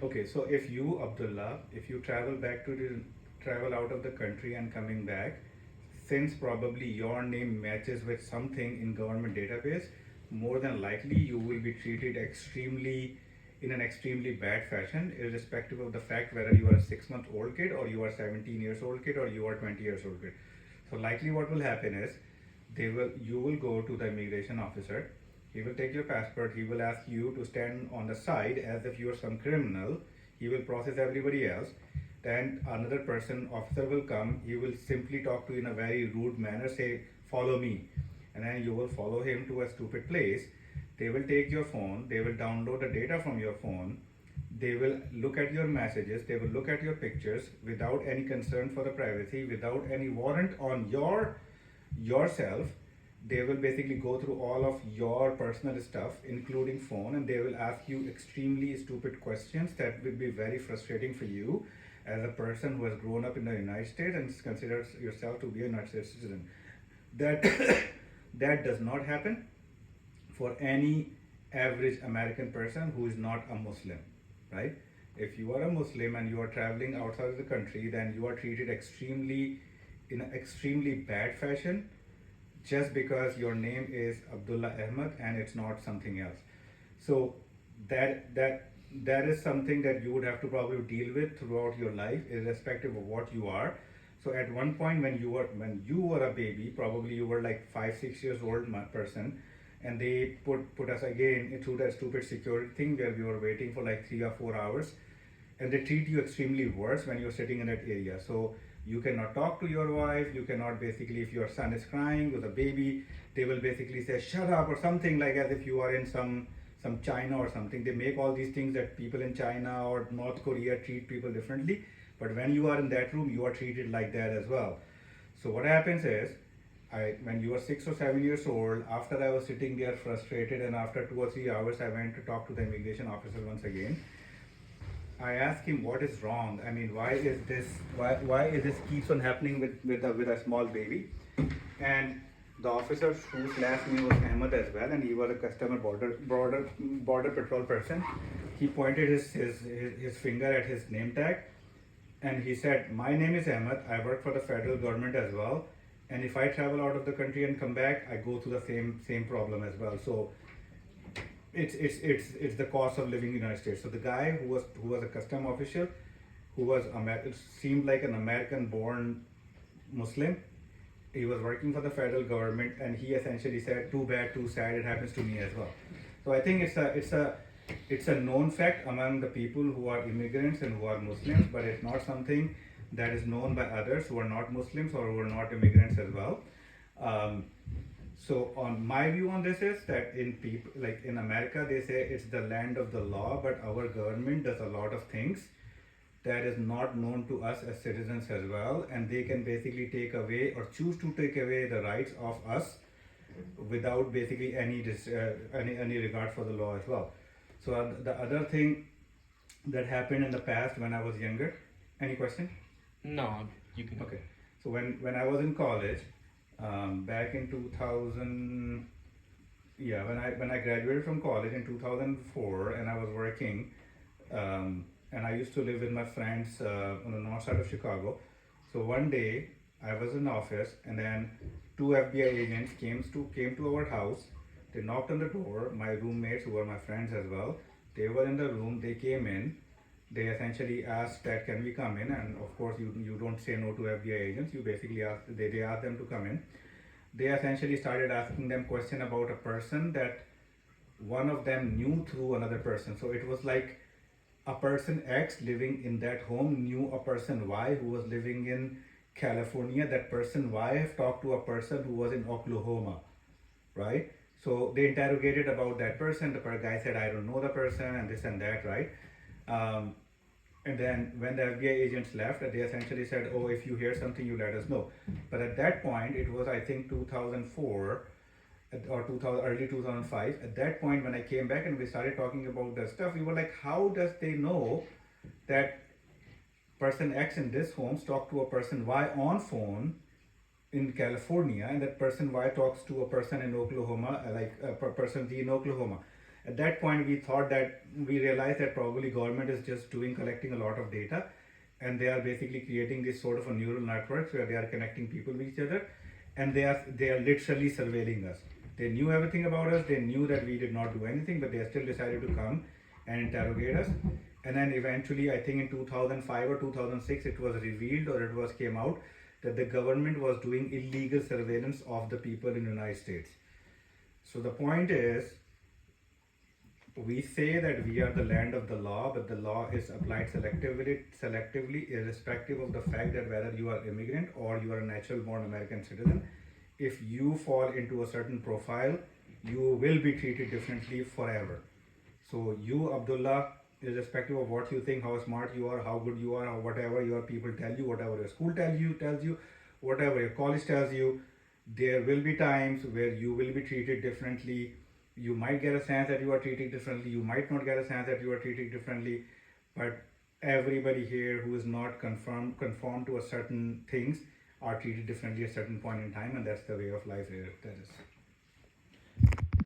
Okay, so if you, Abdullah, if you travel out of the country and coming back, since probably your name matches with something in government database, more than likely you will be treated extremely in an extremely bad fashion, irrespective of the fact whether you are a 6 month old kid or you are 17 years old kid or you are 20 years old kid. So likely what will happen is you will go to the immigration officer. He will take your passport. He will ask you to stand on the side as if you are some criminal. He will process everybody else. Then another person, officer will come. He will simply talk to you in a very rude manner, say, "Follow me," and then you will follow him to a stupid place. They will take your phone. They will download the data from your phone. They will look at your messages. They will look at your pictures without any concern for the privacy, without any warrant on yourself. They will basically go through all of your personal stuff including phone, and they will ask you extremely stupid questions that will be very frustrating for you as a person who has grown up in the United States and considers yourself to be a United States citizen. That that does not happen for any average American person who is not a Muslim, right? If you are a Muslim and you are traveling outside of the country, then you are treated extremely in an extremely bad fashion just because your name is Abdullah Ahmed and it's not something else. So that is something that you would have to probably deal with throughout your life, irrespective of what you are. So at one point when you were a baby, probably you were like 5 6 years old person, and they put us again through that stupid security thing where we were waiting for like 3 or 4 hours, and they treat you extremely worse when you're sitting in that area. So you cannot talk to your wife. You cannot basically, if your son is crying with a baby, they will basically say shut up or something, like as if you are in some China or something. They make all these things that people in China or North Korea treat people differently, but when you are in that room, you are treated like that as well. So what happens is, when you were 6 or 7 years old, after I was sitting there frustrated, and after 2 or 3 hours, I went to talk to the immigration officer once again. I asked him what is wrong. I mean, why is this keeps on happening with a small baby? And the officer whose last name was Ahmed as well, and he was a customer border patrol person. He pointed his finger at his name tag, and he said, "My name is Ahmed. I work for the federal government as well, and if I travel out of the country and come back, I go through the same problem as well." So it's the cost of living in the United States. So the guy who was a custom official, who was it seemed like an American born Muslim. He was working for the federal government, and he essentially said, "Too bad, too sad. It happens to me as well." So I think it's a known fact among the people who are immigrants and who are Muslims, but it's not something that is known by others who are not Muslims or who are not immigrants as well. Um, so on my view on this is that in people like in America, they say it's the land of the law, but our government does a lot of things that is not known to us as citizens as well, and they can basically take away or choose to take away the rights of us without basically any regard for the law as well. So the other thing that happened in the past when I was younger. Any question? No, you can. Okay. So when I was in college, back in 2000, yeah, when I graduated from college in 2004, and I was working, and I used to live with my friends on the north side of Chicago. So one day I was in office, and then two FBI agents came to our house. They knocked on the door. My roommates, who were my friends as well, they were in the room. They came in. They essentially asked that can we come in, and of course you don't say no to FBI agents. You basically they asked them to come in. They essentially started asking them question about a person that one of them knew through another person. So it was like a person X living in that home knew a person Y who was living in California. That person Y have talked to a person who was in Oklahoma, right? So they interrogated about that person. The guy said, "I don't know the person," and this and that, right? Um, and then when the FBI agents left, they essentially said, "Oh, if you hear something, you let us know." But at that point, it was I think 2004 or 2000, early 2005. At that point, when I came back and we started talking about the stuff, we were like, "How does they know that person X in this home talked to a person Y on phone in California, and that person Y talks to a person in Oklahoma, like a person Z in Oklahoma?" At that point, we realized that probably government is just collecting a lot of data, and they are basically creating this sort of a neural networks where they are connecting people with each other, and they are literally surveilling us. They knew everything about us. They knew that we did not do anything, but they still decided to come and interrogate us. And then eventually, I think in 2005 or 2006, it was revealed or it was came out that the government was doing illegal surveillance of the people in the United States. So the point is, we say that we are the land of the law, but the law is applied selectively, irrespective of the fact that whether you are immigrant or you are a natural born American citizen. If you fall into a certain profile, you will be treated differently forever. So you, Abdullah, irrespective of what you think, how smart you are, how good you are, or whatever your people tell you, whatever your school tells you, whatever your college tells you, there will be times where you will be treated differently. You might get a sense that you are treated differently, you might not get a sense that you are treated differently, but everybody here who is not conformed to a certain things are treated differently at a certain point in time, and that's the way of life here. That is.